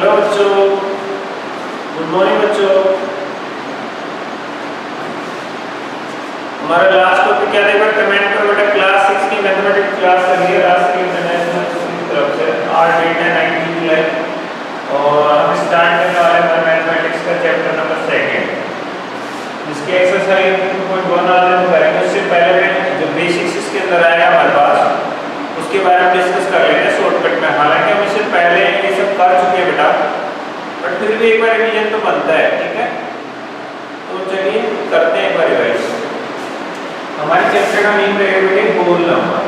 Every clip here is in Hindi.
हेलो बच्चों, गुड मॉर्निंग बच्चों। हमारा लास्ट टॉपिक क्या था? कमेंट करो बेटा। क्लास 6 की मैथमेटिक्स क्लास चल रही है राष्ट्रीय इंटरनेशनल स्कूल की तरफ से। आज डेट है 19 जुलाई और हम स्टार्ट करने वाले हैं मैथमेटिक्स का चैप्टर नंबर 2, जिसके एक्सरसाइज 2.1 आज हम करेंगे। उससे पहले जो बेसिक्स इसके अंदर आएगा हमारे पास, उसके बारे में डिस्कस कर लेंगे शॉर्टकट में। हालांकि हम इससे पहले ये सब कर चुके हैं बेटा, बट फिर भी एक बार रिवीजन तो बनता है, ठीक है? तो चलिए करते हैं एक बार रिवाइज। हमारे चैप्टर का नेम रहेगा बेटे होल नंबर।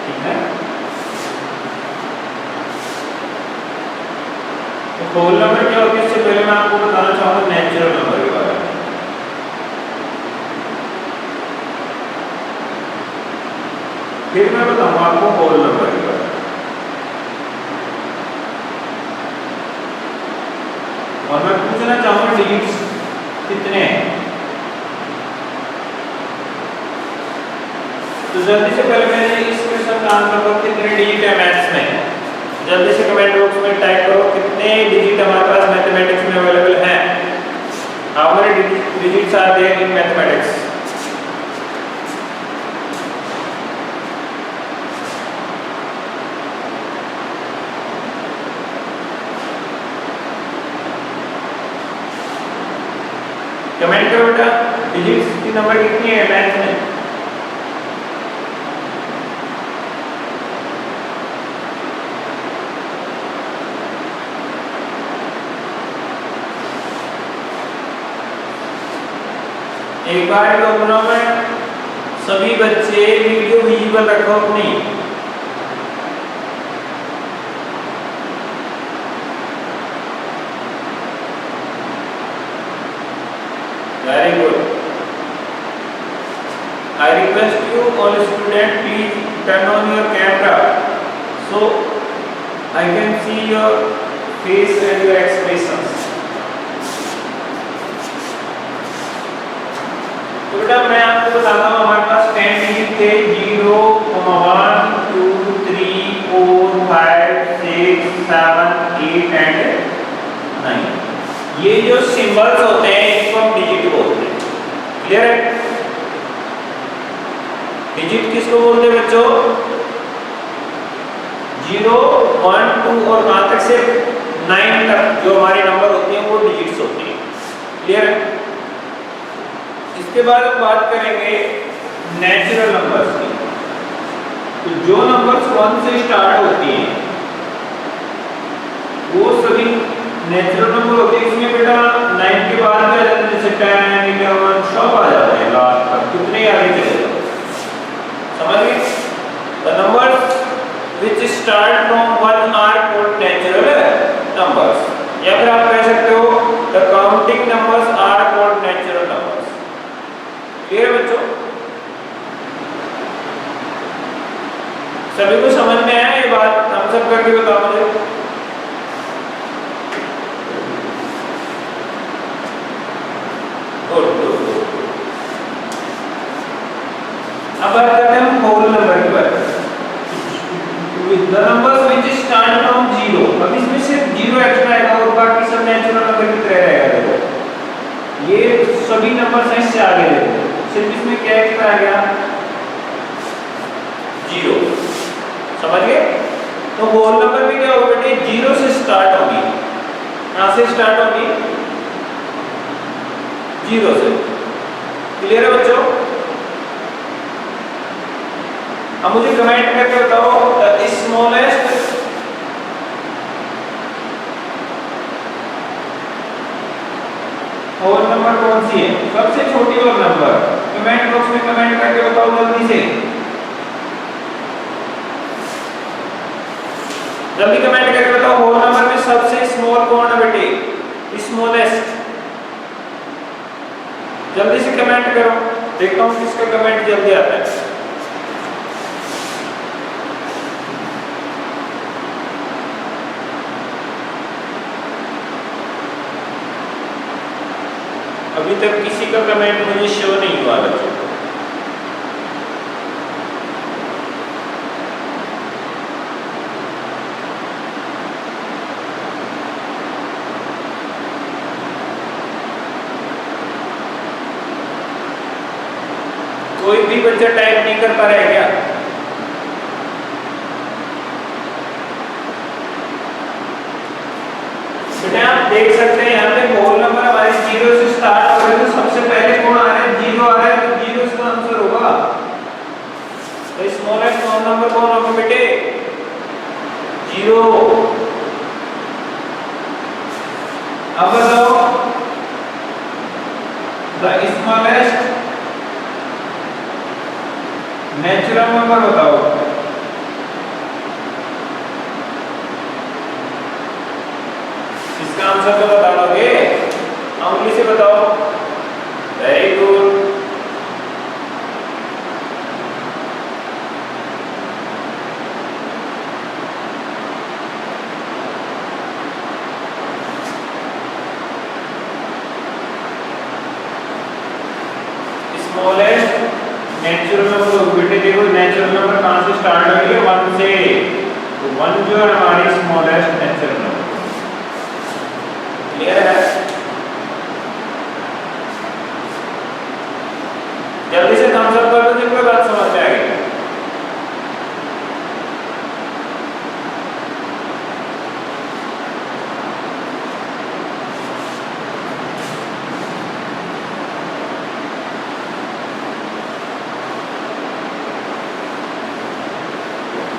ठीक है, तो होल नंबर क्या होती है इससे पहले मैं आपको बताना चाहूंगा नेचुरल नंबर के बारे में। फिर मैं बताऊंगा आपको होल नंबर के बारे में। और मैं पूछना चाहूंगा डिजिट्स कितने हैं। तो जल्दी से पहले मैंने इस क्वेश्चन का आंसर करो कितने डिजिट है मैथ्स में। जल्दी से कमेंट बॉक्स में टाइप करो कितने डिजिट हमारे पास मैथमेटिक्स में अवेलेबल हैं। How many digits are there in mathematics? Comment करो बेटा, डिजिट्स की नंबर कितनी है मैथ्स में? एक बार दोनों में सभी बच्चे वीडियो विजुअल रखो अपनी। Very good. I request you all students, please turn on your camera so I can see your face and your expressions. तो बेटा मैं आपको बताता हूँ हमारे पास 10 डिजिट थे। 0, 1, 2, 3, 4, 5, 6, 7, 8 एंड 9। ये जो सिंबल्स होते हैं इसको हम डिजिट बोलते हैं। क्लियर है? डिजिट किसको बोलते हैं बच्चों? 0, 1, 2 और कहां तक से 9 तक जो हमारे नंबर होते हैं वो डिजिट्स होते हैं। क्लियर है? इसके बाद हम बात करेंगे नेचुरल नंबर्स की। तो जो नंबर्स 1 से स्टार्ट होती हैं वो सभी नेचुरल नंबर होते हैं। इसमें बेटा 9 के बाद भी आ जाते हैं, जैसे 10, 11 सब आ जाते हैं लास्ट तक। कितने आगे चले जाओ, समझ गए? The numbers which start from 1 are called natural numbers, या फिर आप कह सकते हो the counting numbers are called natural numbers. Clear है बच्चों? सभी को समझ में आया ये बात? हम सब करके बताओ मुझे। अब बात करते हैं हम होल नंबर की बात। The numbers which start from 0। अब इसमें सिर्फ 0 एक्स्ट्रा आएगा और बाकी सब नेचुरल नंबर की तरह रहेगा। देखो ये सभी नंबर्स हैं इससे आगे देखो, सिर्फ इसमें क्या एक्स्ट्रा आ गया? 0। समझ गए? तो होल नंबर में क्या होगा बेटे? 0 से स्टार्ट होगी। कहां से स्टार्ट होगी? 0 से। क्लियर है बच्चों? अब मुझे कमेंट करके बताओ द स्मॉलेस्ट होल नंबर कौन सी है? सबसे छोटी होल नंबर। कमेंट बॉक्स में कमेंट करके बताओ जल्दी से। जल्दी कमेंट करके बताओ होल नंबर में सबसे स्मॉल कौन है बेटे? स्मॉलेस्ट। जल्दी से कमेंट करो, देखता हूं किसका कमेंट जल्दी आता है। अभी तक किसी का कमेंट मुझे शो नहीं हुआ बच्चों। कोई भी बच्चा टाइप नहीं कर पा रहा है क्या? बेटा आप देख सकते हैं यहाँ पे होल नंबर हमारे 0 से स्टार्ट हो रहे हैं, तो सबसे पहले कौन आ रहा है? 0 आ रहा है, तो 0 इसका आंसर होगा। तो स्मॉलेस्ट होल नंबर कौन होगा बेटे? 0। अब बताओ द स्मॉलेस्ट नेचुरल नंबर बताओ। इसका आंसर तो बता दोगे, उंगली से बताओ। Very good. Smallest natural number बेटे देखो, नेचुरल नंबर कहां से स्टार्ट हो रही है? 1 से। तो 1 जो है हमारी स्मॉलेस्ट नेचुरल नंबर। क्लियर है? जल्दी से थम्स अप कर दो जिनको बात समझ में आ गई।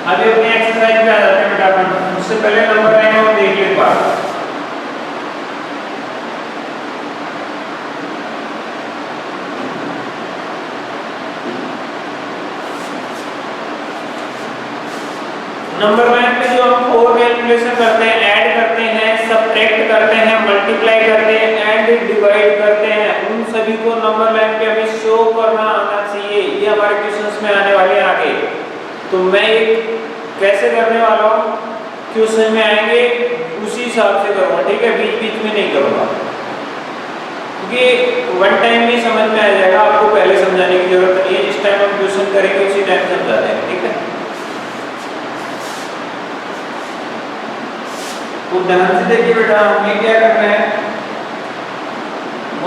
अभी अपनी एक्सरसाइज पे आ जाते हैं बेटा अपन। उससे पहले नंबर लाइन और देख ले एक बार। नंबर लाइन पे जो हम 4 कैलकुलेशन करते हैं, ऐड करते हैं, सबट्रैक्ट करते हैं, मल्टीप्लाई करते हैं एंड डिवाइड करते हैं, उन सभी को नंबर लाइन पे हमें शो करना आना चाहिए। ये हमारे क्वेश्चंस में आने वाले हैं आगे। तो मैं एक कैसे करने वाला हूँ, क्वेश्चन में आएंगे उसी हिसाब से करूँगा, ठीक है? बीच बीच में नहीं करूँगा, क्योंकि वन टाइम में समझ में आ जाएगा, आपको पहले समझाने की जरूरत नहीं है। जिस टाइम हम क्वेश्चन करेंगे उसी टाइम समझा देंगे, ठीक है? तो ध्यान से देखिए बेटा, हमें क्या करना है?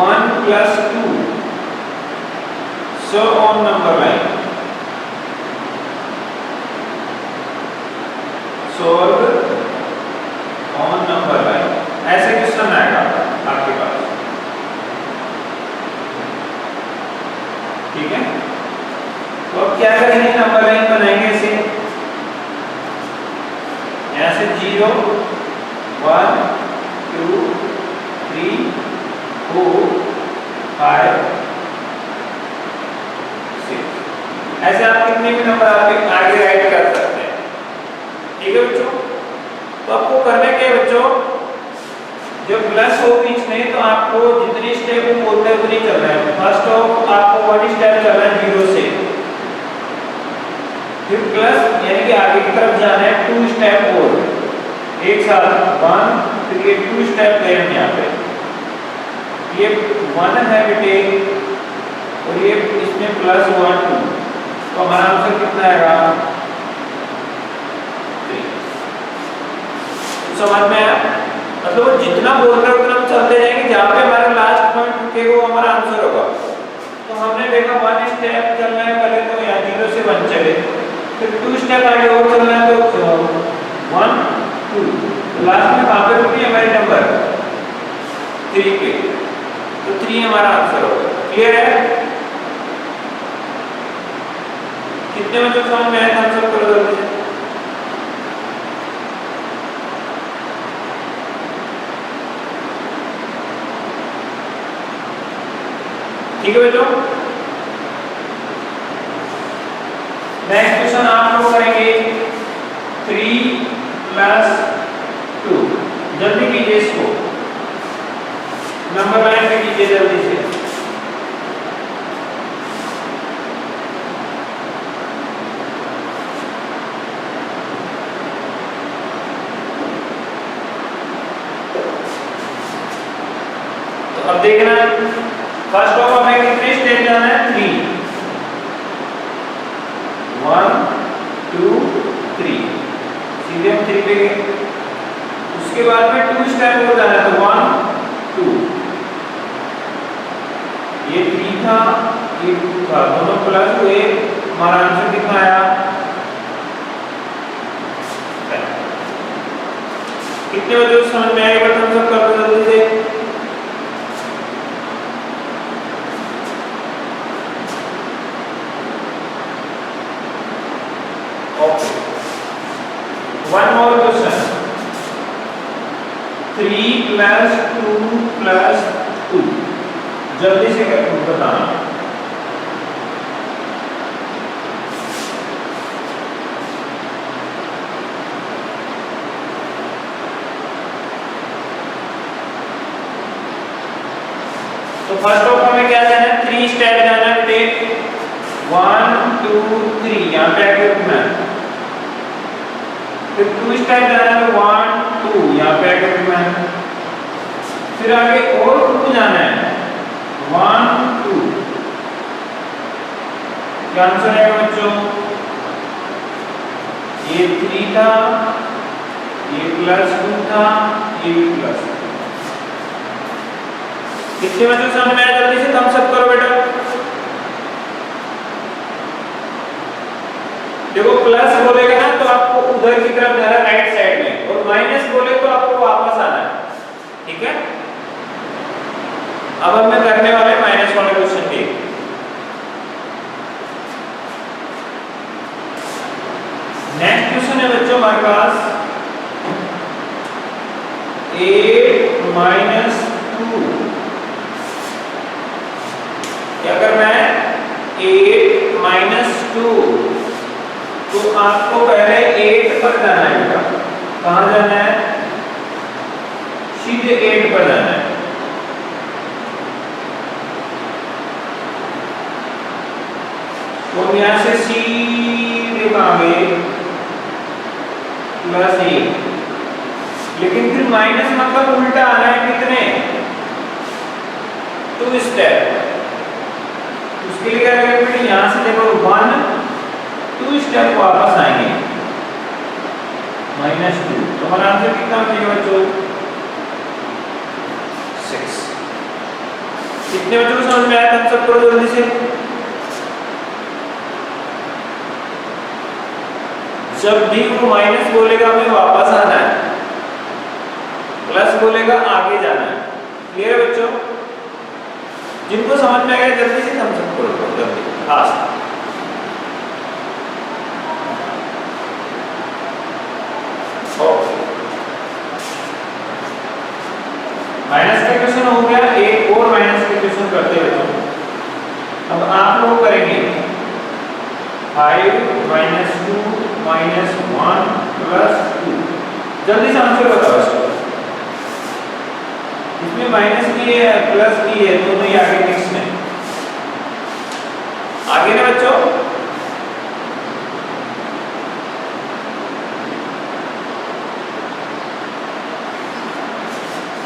1 + 2 so on number line, solve on number line, ऐसे क्वेश्चन आएगा आपके पास, ठीक है? तो अब क्या करेंगे? नंबर लाइन बनाएंगे ऐसे, यहाँ से 0 1 2 3 4 5 6, ऐसे आप कितने भी नंबर आगे राइट कर सकते हैं, ठीक है बच्चों? तो आपको करना क्या है बच्चों? जब प्लस हो बीच में तो आपको जितनी स्टेप वो बोलते हैं उतनी चलना है। फर्स्ट ऑफ आपको 1 स्टेप चलना है 0 से, फिर प्लस यानी कि आगे की तरफ जाना है 2 स्टेप और एक साथ 1, फिर ये 2 स्टेप गए हम यहाँ पे, ये 1 है बेटे और ये इसमें +1 2, तो हमारा आंसर कितना आएगा? 3। समझ में आया? मतलब वो जितना बोल रहे उतना हम चलते जाएंगे, जहाँ पे हमारा लास्ट पॉइंट रुकेगा वो हमारा आंसर होगा। तो हमने देखा 1 स्टेप चलना है पहले, तो यहाँ 0 से 1 चले, फिर 2 स्टेप आगे और चलना है, तो 1 2, लास्ट में कहाँ पे रुकी हमारी नंबर 3 पे, तो 3 हमारा आंसर होगा। क्लियर है? कितने बच्चों को समझ में आया? आंसर करो जल्दी से। ठीक है बच्चों? नेक्स्ट क्वेश्चन आप लोग करेंगे 3 + 2, जल्दी कीजिए इसको, नंबर लाइन पे कीजिए जल्दी से। तो अब देखना, फर्स्ट ऑफ हमें कितने स्टेप जाना है? 3, 1 2 3, सीधे हम 3 पे गए। उसके बाद में 2 स्टेप हो जाना है, तो 1 2, ये 3 था, ये 2 था, दोनों प्लस हुए, हमारा आंसर कितना आया? कितने बजे समझ में आएगा? हम सब कर दो जल्दी से। Okay, one more question. 3 + 2 + 2 जल्दी से बताना। तो फर्स्ट ऑफ हमें क्या जाना है? 3 स्टेप जाना है बेटे। 1 2 3 यहाँ पे आके रुकना है। फिर 2 स्टेप जाना है, 1 2 यहाँ पे आके रुकना है। फिर आगे और 2 जाना है, 1 2। क्या आंसर है बच्चों? ये 3 था, ये +2 था, ये +2। कितने बच्चों समझ में आया? जल्दी से थम्स अप करो बेटा। देखो प्लस बोलेगा ना तो आपको उधर की तरफ जाना है, राइट साइड में, और माइनस बोले तो आपको वापस आना है। ठीक है, अब हम करने वाले माइनस वाले क्वेश्चन के। नेक्स्ट क्वेश्चन है बच्चों हमारे पास 8 - 2। क्या करना है? 8 - 2। तो आपको पहले 8 पर जाना है बेटा। कहां जाना है? सीधे 8 पर जाना है। तो यहां से सीधे कहां गए? +8। लेकिन फिर माइनस मतलब उल्टा आना है। कितने? 2 स्टेप। उसके लिए क्या करेंगे बेटे? यहां से देखो 1 2 स्टेप वापस आएंगे, -2। तो हमारा आंसर कितना हो जाएगा बच्चों? 6। कितने बच्चों को समझ में आया? तब सब करो जल्दी से। जब भी वो माइनस बोलेगा हमें वापस आना है, प्लस बोलेगा आगे जाना है। क्लियर है बच्चों? जिनको समझ में आ गया जल्दी से थम्स अप करो जल्दी, फास्ट। माइनस का क्वेश्चन हो गया। एक और माइनस के क्वेश्चन करते हैं बच्चों। अब आप लोग करेंगे 5 - 2 - 1 + 2। जल्दी से आंसर बताओ इसको। इसमें माइनस भी है प्लस भी है, दोनों ही आगे मिक्स में। आगे ना बच्चों?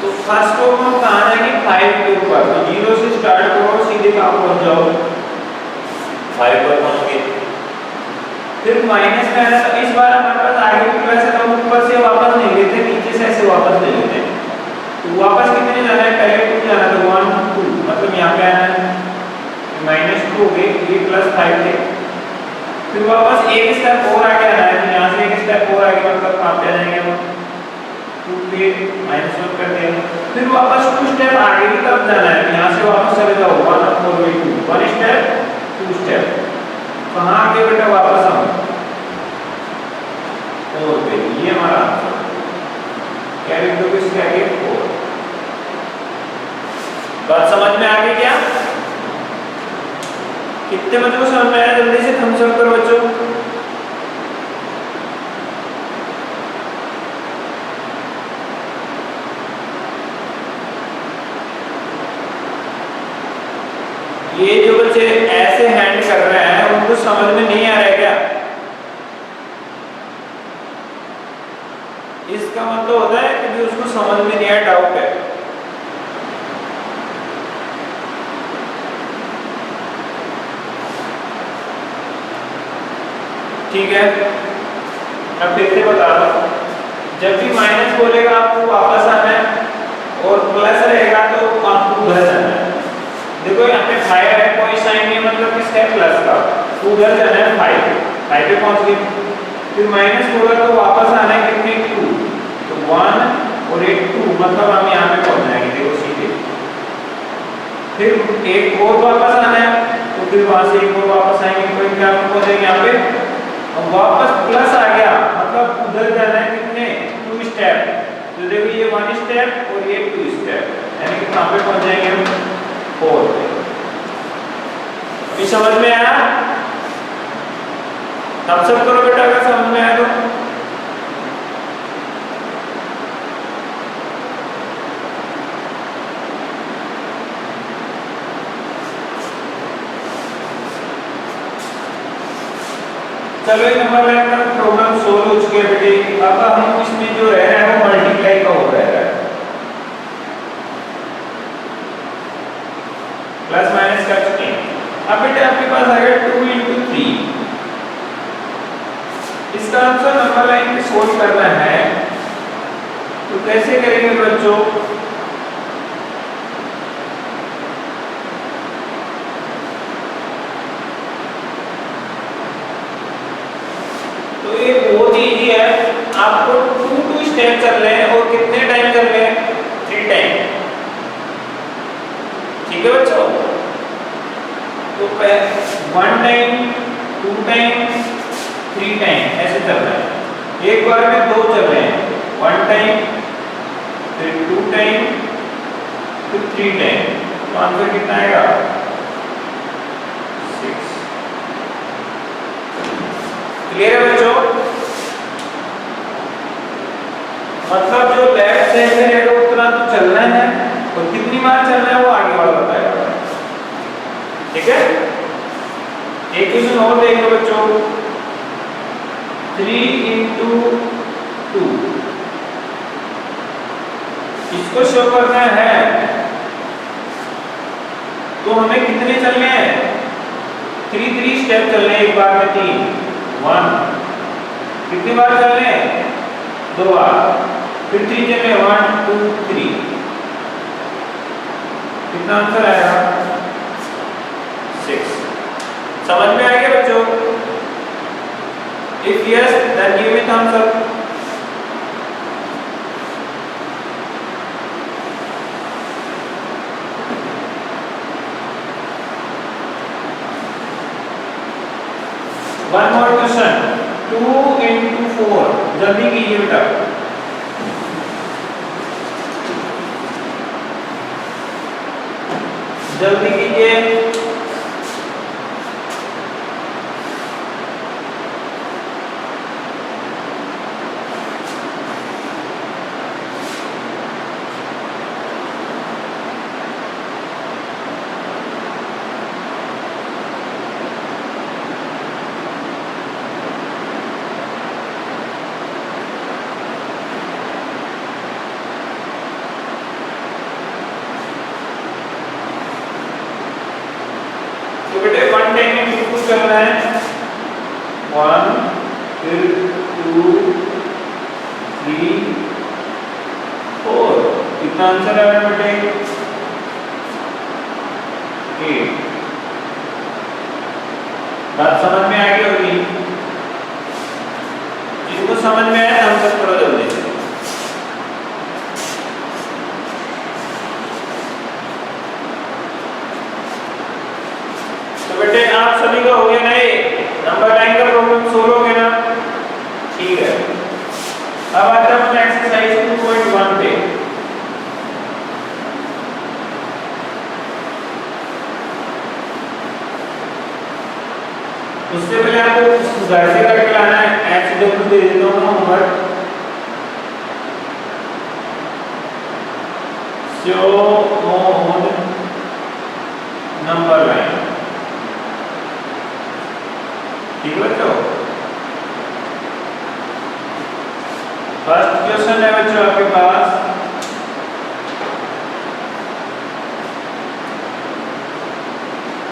तो फर्स्ट को हम कहां जाएंगे? 5 के ऊपर। तो 0 से स्टार्ट करो, सीधे कहां पहुंच जाओ? 5 पर पहुंचोगे। फिर माइनस में आना। तो इस बार हमारे पास आगे भी प्लस है, तो हम ऊपर से वापस नहीं लेते, नीचे से ऐसे वापस ले लेते हैं। तो वापस कितने जाना है? पहले 2 जाना था, 1 2, मतलब यहाँ पे आना है -2 हो गए, ये +5 थे। फिर वापस एक स्टेप और आगे आना है, तो यहाँ से एक स्टेप और आगे, मतलब कहाँ पे आ जाएंगे हम? 2 पे -1 कर दिया। फिर वापस 2 स्टेप आगे की तरफ जाना है, यहाँ से वापस चले जाओ 1/2, 1 स्टेप 2 स्टेप। कहाँ आगे बेटा? वापस आओ 4 पे। ये हमारा आंसर। क्या लिख दोगे इसके आगे? 4। बात समझ में आ गई क्या? कितने बच्चों को समझ में आया? जल्दी से थम्स अप करो बच्चों। ये जो बच्चे ऐसे हैंड कर रहे हैं उनको समझ में नहीं आ रहा है क्या? इसका मतलब होता है कि उसको समझ में नहीं आया, डाउट है। ठीक है, अब फिर से बता रहा हूं। जब भी माइनस बोलेगा आपको वापस आना है, और प्लस रहेगा तो आपको उधर जाना है। देखो यहाँ पे फायर है, कोई साइन ये मतलब किसका है, प्लस का, तो उधर जाना है 5 पे पहुंच गए। फिर माइनस होगा तो वापस आना है कितने, 2, तो 1 और एक 2, मतलब हम यहाँ पे पहुंच जाएंगे, देखो सीधे। फिर एक और वापस आना है, तो फिर वहां से एक और वापस आएंगे, तो क्या पहुंचेंगे यहाँ पे, और वापस प्लस आ गया, मतलब उधर जाना है कितने, 2 स्टेप। तो देखो ये 1 स्टेप और ये 2 स्टेप, यानी कि कहाँ पे पहुंच जाएंगे हम, 4 पे। अभी समझ में आया, थम्स अप करो बेटा अगर समझ में आया तो। चलो एक नंबर लाइन का प्रॉब्लम सोल्व हो चुके हैं बेटे। अब हम इसमें जो रह रहा है वो मल्टीप्लाई का हो रहा है, प्लस माइनस कर चुके हैं। अब बेटे आपके पास आ गया 2 into 3, इसका आंसर नंबर लाइन पे सोल्व करना है, तो कैसे करेंगे बच्चों, तो ये बहुत इजी है, आपको 2 स्टेप चल रहे हैं और कितने टाइम चल रहे हैं, 3 टाइम, ठीक है बच्चों। तो 1 टाइम, 2 टाइम, 3 टाइम ऐसे चल रहा है, एक बार में 2 चल रहे हैं, 1 टाइम, फिर 2 टाइम, फिर 3 टाइम, तो आंसर कितना आएगा, 6। क्लियर है बच्चों, मतलब जो लेफ्ट साइड में रहेगा उतना तो चलना है, और कितनी बार चलना है वो आगे वाला बताएगा, ठीक है। एक क्वेश्चन और देख लो बच्चों, 3 into 2, इसको शो करना है, तो हमें कितने चलने हैं, 3 स्टेप चलने हैं, एक बार में 3, 1, कितनी बार चलने हैं, 2 बार, फिर 3 चलने, 1 2 3, कितना आंसर आएगा, 6। समझ में आ गया बच्चों, if yes then give me thumbs up. One more question, 2 into 4, जल्दी कीजिए बेटा, जल्दी कीजिए। तो बेटे 1 टाइम में कितना करना है, 1, फिर 2, 3, 4, कितना आंसर आया बेटे, 8। बात समझ में आ गई होगी, जिसको समझ में आया हम सब करो जल्दी से। तो बेटे आप सभी का हो गया ना, ये नंबर लाइन का प्रॉब्लम सोल्व हो गया ना, ठीक है। अब आते हैं हम एक्सरसाइज 2.1 पे। उससे पहले आपको घर से करके लाना है, एचडब्ल्यू दे देता हूँ ना homework, show on number line, ठीक है बच्चों। फर्स्ट क्वेश्चन है बच्चों आपके पास,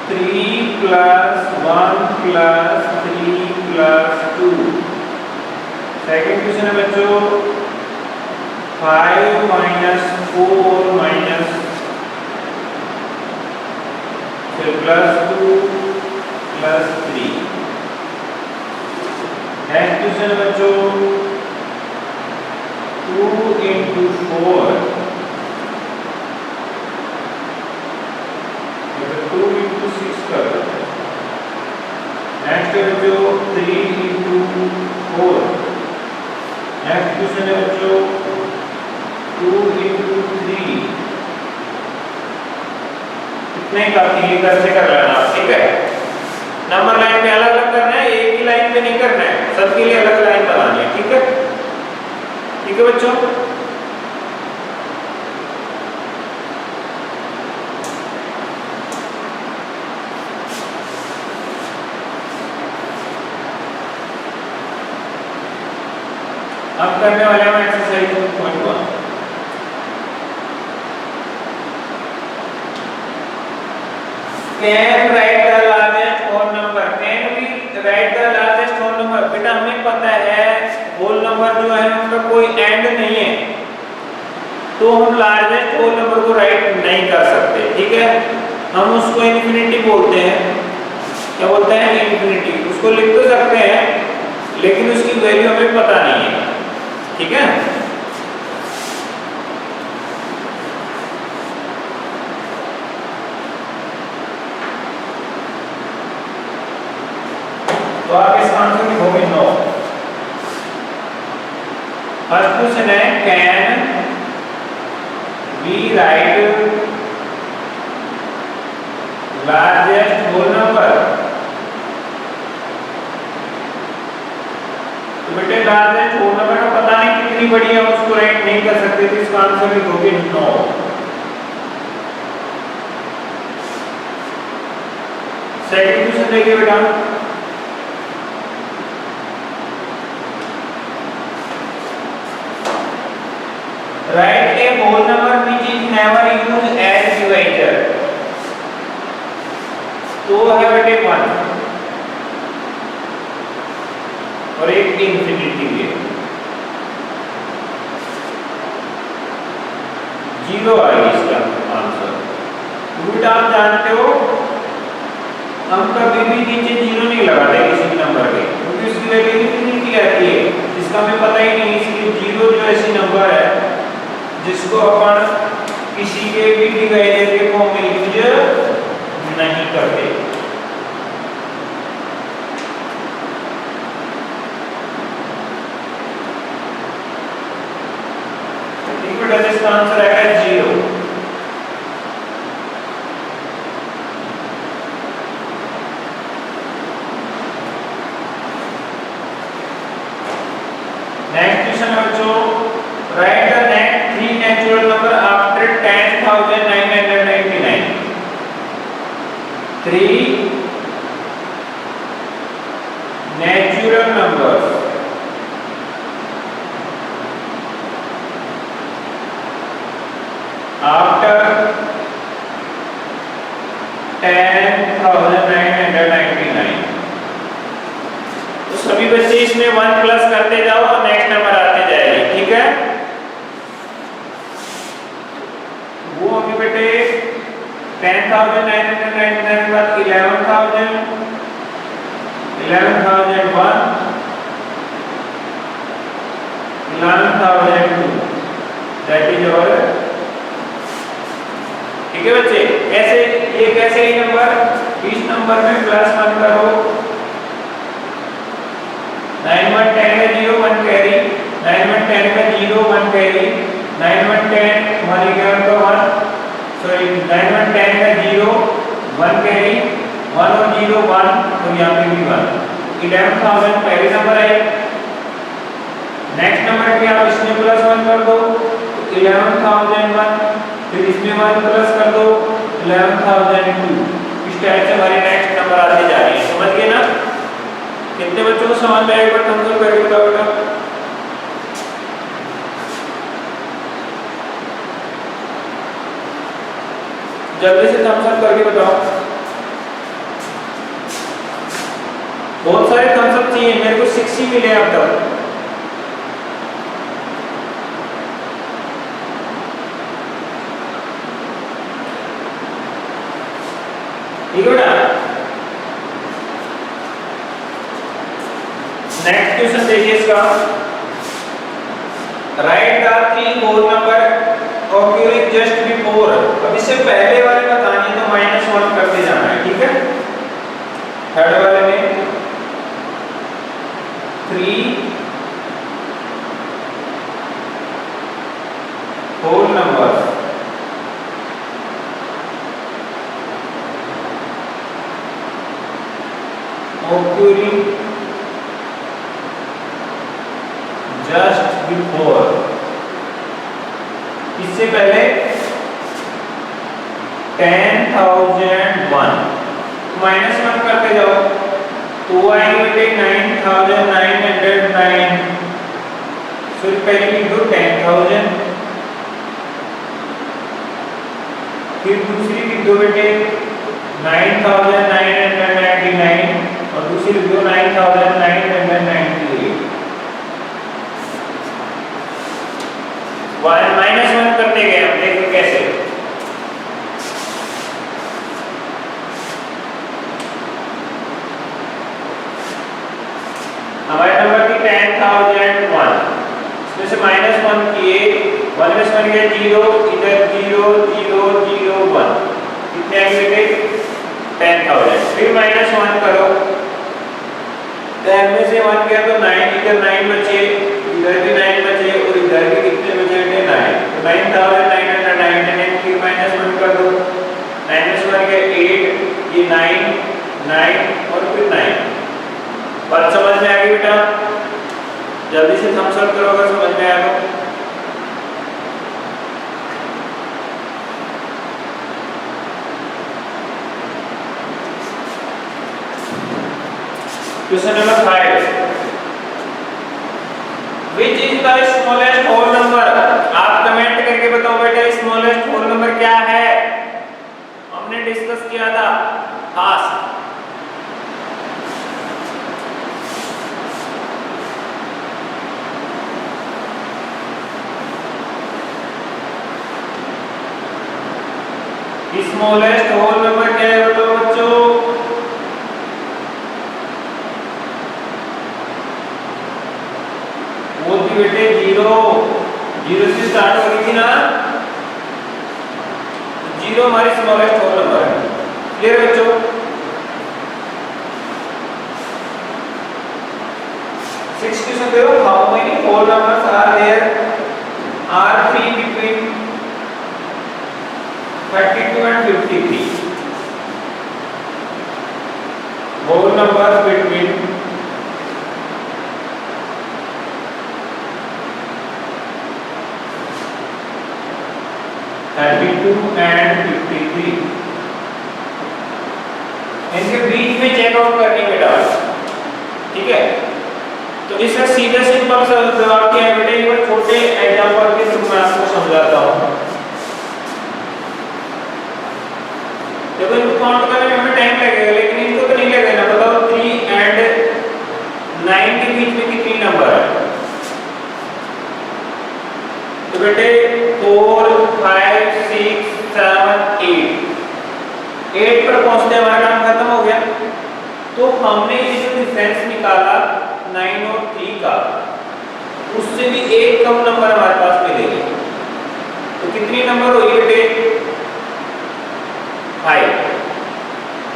three plus 1 plus 3 plus 2। Second question है बच्चों 5 माइनस 4 माइनस फिर प्लस 2 प्लस 3। नेक्स्ट क्वेश्चन बच्चों 2 into 4, 2 into 6 कर देते हैं। नेक्स्ट है बच्चों 3 into 4। नेक्स्ट क्वेश्चन है बच्चों 2 into 3। इतने काफी है, घर से कर लेना, ठीक है। नंबर लाइन पे अलग अलग करना है, एक ही लाइन पे नहीं करना है, सबके लिए अलग लाइन बनानी है, ठीक है। ठीक है बच्चों, अब करने वाले हम exercise 2.1। Can write the largest whole number, can we write the largest whole number. बेटा हमें पता है होल नंबर जो है उनका कोई एंड नहीं है, तो हम लार्जेस्ट होल नंबर को राइट नहीं कर सकते, ठीक है। हम उसको इन्फिनिटी बोलते हैं। क्या बोलते हैं? इन्फिनिटी। उसको लिख तो सकते हैं लेकिन उसकी वैल्यू हमें पता नहीं है, ठीक है। तो आप इस आंसर लिखोगे 9। फर्स्ट क्वेश्चन है can we write largest whole number. तो बेटे लार्जेस्ट होल नंबर का पता नहीं कितनी बड़ी है, हम उसको राइट नहीं कर सकते, तो इसका आंसर लिखोगे 9। सेकंड क्वेश्चन देखिए बेटा, write a whole number which is never used as divisor. तो है बेटे 1 और एक इंफिनिटी है, 0 आएगी इसका आंसर। बेटा आप जानते हो हम कभी भी नीचे 0 नहीं लगाते किसी भी नंबर के, क्योंकि उसकी वैल्यू इंफिनिटी आती है, जिसका हमें पता ही नहीं। इसलिए 0 जो ऐसी नंबर है जिसको अपन किसी के भी डिवाइजर के फॉर्म में यूज नहीं करते। ठीक है, इसका आंसर आएगा 0। नेक्स्ट क्वेश्चन है बच्चों, right the next 3 natural number after 10,999। 3 natural numbers after 10,999। तो सभी बच्चे इसमें 1 प्लस करते जाओ और नेक्स्ट नंबर आते जाएगी, ठीक है। वो अभी बेटे 10,999 के बाद 11,000, 11,001, 11,002, दैट इज योर। ठीक है बच्चे, कैसे ये कैसे ही नंबर, इस नंबर में +1 करो। 9 1 10 का 0 1 कैरी, 9 1 10 का 0 1 कैरी, 9 1 10 1 11 का 1, सॉरी 9 1 10 का 0 1 कैरी, 1 और 0 1, तो यहाँ पे भी 1। 11,000 पहले नंबर है। नेक्स्ट नंबर पे आप इसमें +1 कर दो तो 11,001, फिर इसमें 1 प्लस कर दो 11,002। इस टाइप से हमारे नेक्स्ट नंबर आते जा रहे हैं, समझ गए ना। कितने बच्चों को समझ में आएगा? थम्स अप करके बताओ बेटा। जल्दी से थम्स अप करके बताओ। बहुत सारे थम्स अप चाहिए, मेरे को 6 ही मिले अब तक। ठीक है बेटा, नेक्स्ट क्वेश्चन देखिए इसका, write the three whole number occurring just before. अब इससे पहले वाले बतानी है तो -1 करते जाना है, ठीक है। थर्ड वाले में 3 whole number occurring just before, इससे पहले 10,001 -1 करते जाओ तो आएंगे 9,909। फिर पहले लिख दो 10,000, फिर दूसरी लिख दो बेटे 9,999 और दूसरी लिख दो 9,998। -1 करते गए हम, देखो कैसे। हमारे नंबर की 10,001, इसमें से -1 किए, 1 में से बन गया 0, इधर 0 0 0 1, कितने आएंगे बेटे 10,000। फिर -1 करो, 10 में से 1 गया तो 9, इधर 9 बचे, इधर भी 9 बचे और इधर भी कितने बचे बेटे 9, तो 9,999। फिर -1 कर दो, 9 में से 1 गया 8, ये 9 9 और फिर 9। बात समझ में आ गई बेटा? जल्दी से थम्स अप करो अगर समझ में आया तो। Question number 5, which is the smallest whole number. आप कमेंट करके बताओ बेटा स्मॉलेस्ट होल नंबर क्या है, हमने डिस्कस किया था खास। स्मॉलेस्ट होल नंबर क्या है बताओ बच्चों? वो थी बेटे 0 से स्टार्ट हो रही थी ना, 0 हमारी स्मॉलेस्ट होल नंबर है। क्लियर बच्चों? सिक्स क्वेश्चन देखो, how many whole numbers are there are 3 between 32 and 53 whole numbers between 32 and 53, इनके बीच में चेक आउट करनी बेटा, ठीक है। तो इसका सीधा सिंपल सा जवाब क्या है बेटा, एक बार छोटे एग्जांपल के थ्रू मैं आपको समझाता हूँ। देखो इनको काउंट करने में हमें टाइम लगेगा, लेकिन इनको तो नहीं लगेगा ना। बताओ 3 and 9 के बीच में कितनी नंबर है? तो बेटे 4 5 6 7 8 पर पहुंचते हमारा काम खत्म हो गया। तो हमने ये जो डिफरेंस निकाला 9 और 3 का, उससे भी एक कम नंबर हमारे पास मिलेगा। तो कितनी नंबर होगी बेटे 5।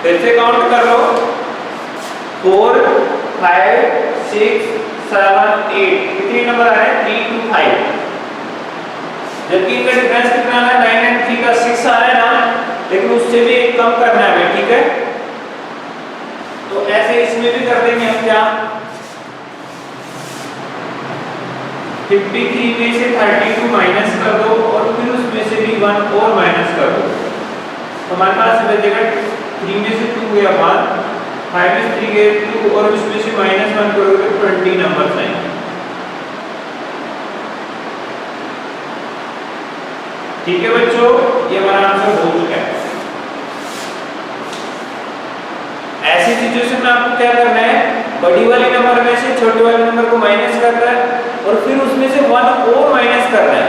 फिर से काउंट कर लो 4 5 6 7 8, कितने नंबर आ रहे हैं 3 2 5। जबकि इनका डिफरेंस कितना है 9 और 3 का 6 आ रहा है ना, लेकिन उससे भी एक कम करना है हमें, ठीक है। तो ऐसे इसमें भी कर देंगे हम क्या, 53 में से 32 माइनस कर दो और फिर उसमें से भी 1 और माइनस कर दो। हमारे पास बचेगा 3 में से 2 गया 1, 5 में से 3 गया 2 और उसमें से -1 करोगे 20 नंबर आएंगे। ठीक है बच्चों, ये हमारा आंसर हो चुका है। ऐसी सिचुएशन में आपको क्या करना है, बड़ी वाली नंबर में से छोटे वाले नंबर को माइनस करना है और फिर उसमें से 1 और माइनस करना है,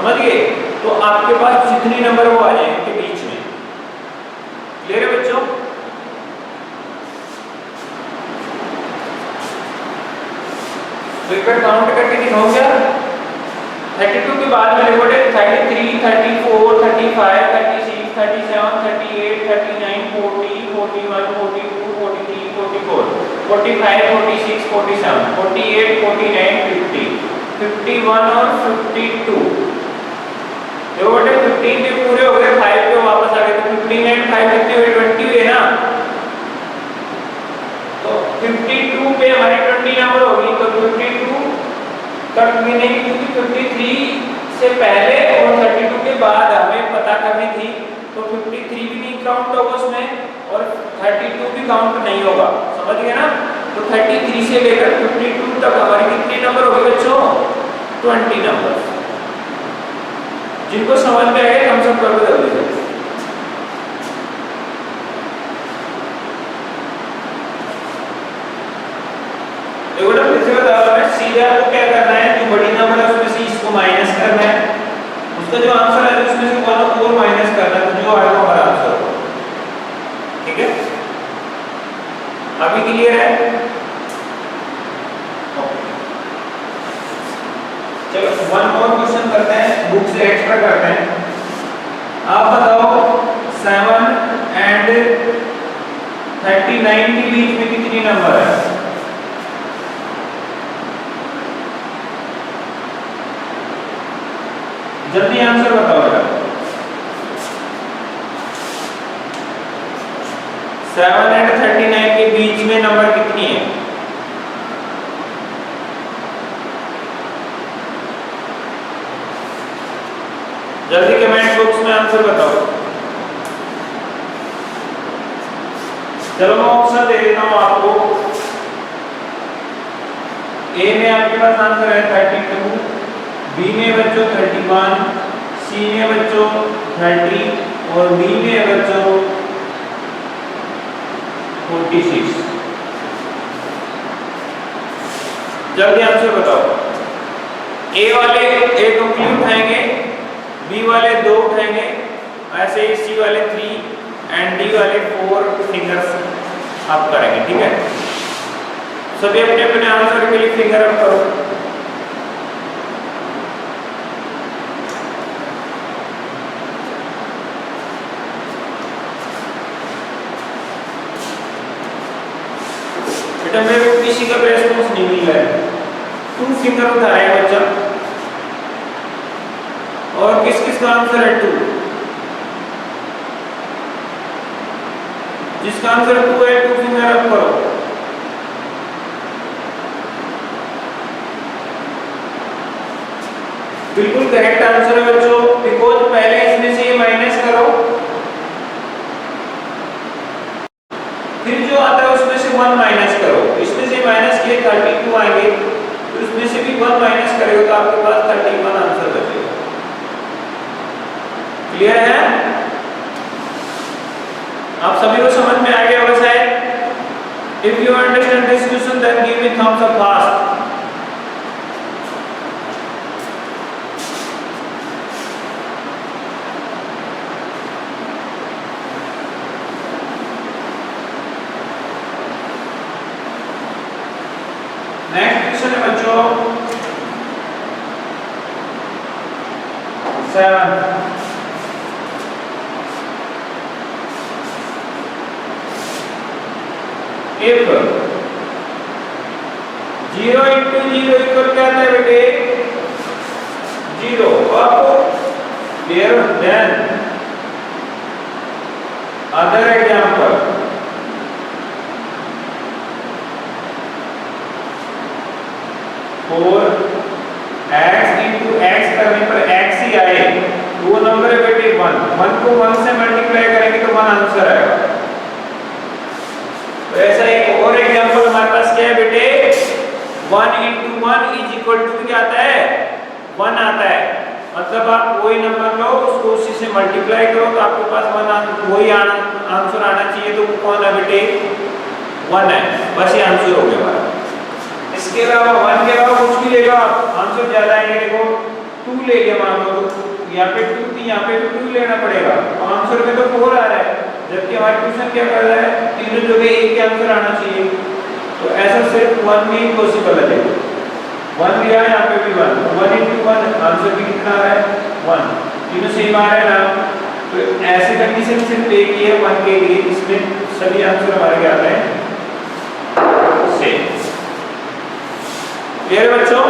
समझ गए? तो आपके पास जितनी नंबर वो आ जाएंगे के बीच में। क्लियर है बच्चों? तो एक बार काउंट करके दिखाऊं क्या? 32 के बाद में देखो 33, 34, 35, 36, 37, 38, 39, 40, 41, 42, 43, 44, 45, 46, 47, 48, 49, 50, 51 और 52। देखो बेटे 15 के पूरे हो गए, 5 पे वापस आ गए, तो 15 एंड 5 कितने हुए? 20 हुए ना। तो 52 पे हमारी 20 नंबर होगी, तो 52 तक भी नहीं, क्योंकि 53 से पहले और 32 के बाद हमें पता करनी थी, तो 53 भी नहीं काउंट होगा उसमें और 32 भी काउंट नहीं होगा, समझ गए ना। तो 33 से लेकर 52 तक हमारे कितने नंबर हो गए बच्चों? 20 नंबर। जिनको समझ में आए हम सब कर दो जल्दी से। देखो ना फिर से बता रहा हूं, सीधे आपको क्या करना है, जो बड़ी नंबर है उसमें से इसको माइनस करना है, उसका जो आंसर है उसमें से 1 और 4 माइनस करना है, तो जो आएगा हमारा आंसर होगा। ठीक है, अभी क्लियर है? चलो वन और क्वेश्चन करते हैं, बुक से एक्स्ट्रा करते हैं। आप बताओ 7 एंड 39 के बीच में कितनी नंबर है? जल्दी आंसर बताओ बेटा। 7 एंड 39 के बीच में नंबर कितनी है? जल्दी कमेंट बॉक्स में आंसर बताओ। चलो मैं ऑप्शन दे देता हूं आपको। ए में आपके पास आंसर है 32, बी में बच्चों 31, सी में बच्चों 30 और डी में बच्चों 46। जल्दी आंसर बताओ। ए वाले एक उंगली उठाएंगे, बी वाले 2 उठाएंगे, ऐसे ही सी वाले 3 एंड डी वाले 4 फिंगर्स अप करेंगे। ठीक है, सभी अपने अपने आंसर के लिए फिंगर अप करो। बेटा मेरे को किसी का रेस्पॉन्स नहीं मिल रहा है। 2 फिंगर उठा रहे हैं बच्चा, और किस किस का आंसर है 2? जिसका आंसर 2 है 2 फिंगर अप करो। बिल्कुल करेक्ट आंसर है बच्चों, बिकॉज पहले इसमें से ये माइनस करो, फिर जो आता है उसमें से 1 माइनस करो। इसमें से माइनस किए 32 आएंगे, तो इसमें से भी 1 माइनस करेगा तो आपके पास 31 आंसर बचेगा। क्लियर है? आप सभी को समझ में आ गया होगा शायद। If you understand this question then give me thumbs up fast. Next question है बच्चों 7। if 0 into 0 इक्वल क्या आता है बेटे? 0। अब देन अदर एग्जांपल, और x into x करने पर x ही आए, वो नंबर है बेटे 1। 1 को 1 से मल्टीप्लाई करेंगे तो 1 आंसर आएगा। तो ऐसा एक और एग्जांपल हमारे पास क्या है बेटे? 1 into 1 is equal to क्या आता है? 1 आता है। मतलब आप कोई नंबर लो, उसको उसी से मल्टीप्लाई करो तो आपके पास 1 वही आंसर आना चाहिए। तो वो कौन है बेटे? 1 है। बस ये आंसर हो गया हमारा। इसके अलावा 1 के अलावा कुछ भी ले लो आप, आंसर ज्यादा आएंगे। देखो 2 ले लिया मान लो, तो यहाँ पे 2 थी, यहाँ पे 2 लेना पड़ेगा। आंसर में तो 4 आ रहा है, जबकि हमारा क्वेश्चन क्या कर रहा है? तीनों जगह एक ही आंसर आना चाहिए। तो ऐसा सिर्फ 1 में ही पॉसिबल है। 1 दिया है, यहाँ पे भी 1, 1 into 1 आंसर भी कितना आ रहा है 1, तीनों सेम आ रहा है ना। तो ऐसे कंडीशन सिर्फ एक ही है 1 के लिए, इसमें सभी आंसर हमारे क्या आते हैं सेम। क्लियर है बच्चों?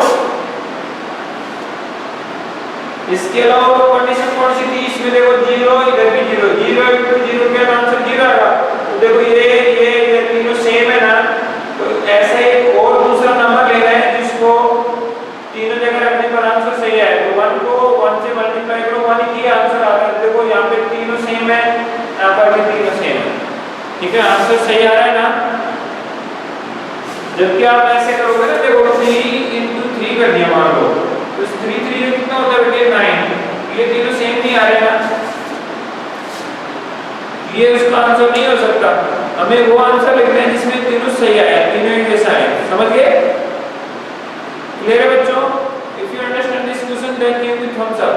इसके अलावा कंडीशन कौन सी थी इसमें? देखो 0, इधर भी 0, 0 into 0 क्या आंसर 0 आएगा। तो देखो ये तीनों सेम है ना, तो ऐसा एक और दूसरा नंबर लेना है जिसको तीनों जगह रखने पर आंसर सही आए। तो 1 को 1 से मल्टीप्लाई करो, 1 ही आंसर आ रहा है। देखो यहाँ पे तीनों सेम है, यहाँ पर भी तीनों सेम है, ठीक है, आंसर सही आ रहा है ना। जबकि आप ऐसे करोगे ना, देखो 3 into 3 कर दिया मान लो, तो 3 3 कितना होता है बेटे 9, ये तीनों सेम नहीं आ रहे ना, ये उसका आंसर नहीं हो सकता। हमें वो आंसर लिखना है जिसमें तीनों सही आया, तीनों एक जैसा है। समझ गए? क्लियर है बच्चों? If you understand this question then give me thumbs up.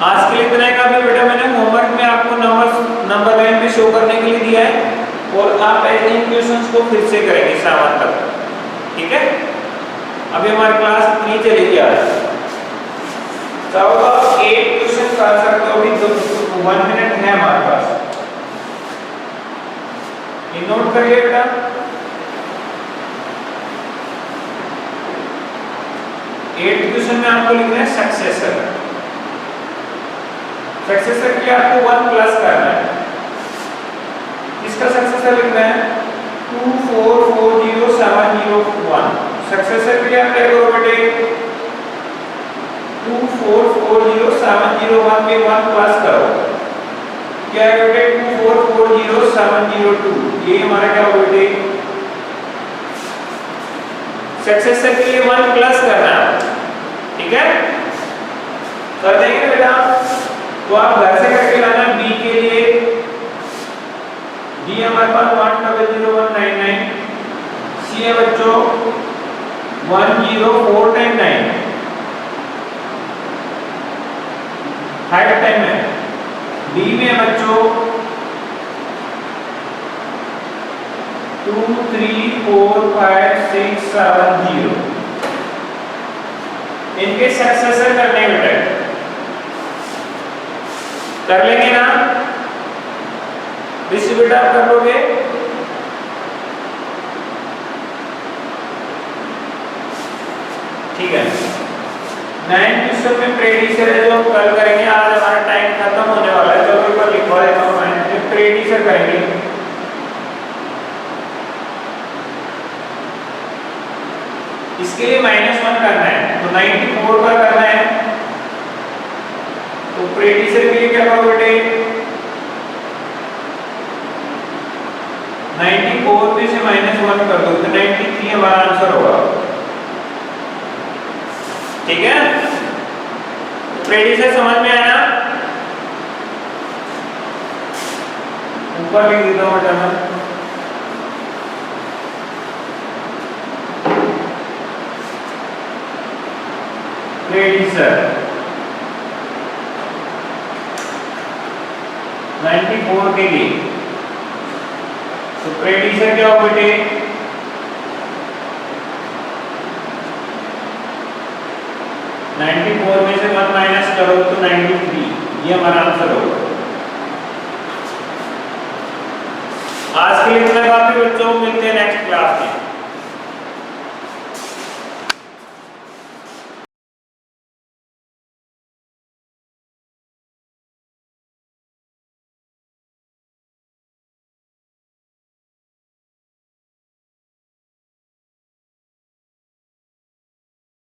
आज के लिए इतना ही काफी बेटा। मैंने होमवर्क में आपको नंबर लाइन पे शो करने के लिए दिया है, और आप ऐसे इन क्वेश्चंस को फिर से करेंगे शाम तक, ठीक है। अभी हमारी क्लास इतनी चलेगी आज। चाहो तो आप 8 क्वेश्चन कर सकते हो, अभी 1 मिनट है हमारे पास। ये नोट करिए बेटा। क्वेश्चन में आपको लिखना है सक्सेसर। सक्सेसर के लिए आपको 1 प्लस करना है। इसका सक्सेसर लिखना है 2440701। सक्सेसर के लिए आप क्या करो बेटे, 2440701 में 1 प्लस करो, क्या है बेटे 2440702। ये हमारा क्या होगा बेटे, सक्सेसर के लिए 1 प्लस करना है, ठीक है। कर देंगे बेटा। तो आप घर से करके लाना। बी के लिए बी हमारे पास 1000199, सी है बच्चों 10499, हाइट टाइम है। डी में बच्चों 234567 इनके सक्सेसर करने बेटा, कर लेंगे ना। बेटा आप कर लोगे? ठीक है। 9 क्वेश्चन में प्रेडिक्शन है जो हम कल करेंगे। आज हमारा टाइम खत्म होने वाला है, तो एक बार लिखवा देता हूं मैं। प्रेडिक्शन करेंगे। इसके लिए -1 करना है, तो 94 पर करना है। तो प्रेडिक्शन के लिए क्या करो बेटे, 94 में से -1 कर दो, तो 93 हमारा आंसर होगा, ठीक है। प्रेडिक्शन समझ में आया ना? ऊपर लिख देता हूं बेटा मैं। प्रेडिक्शन 94 के लिए, तो प्रेडिक्शन क्या हो बेटे, 94 में से 1 माइनस करो तो 93, ये हमारा आंसर होगा। आज के लिए इतना काफी बच्चों, मिलते हैं नेक्स्ट क्लास में।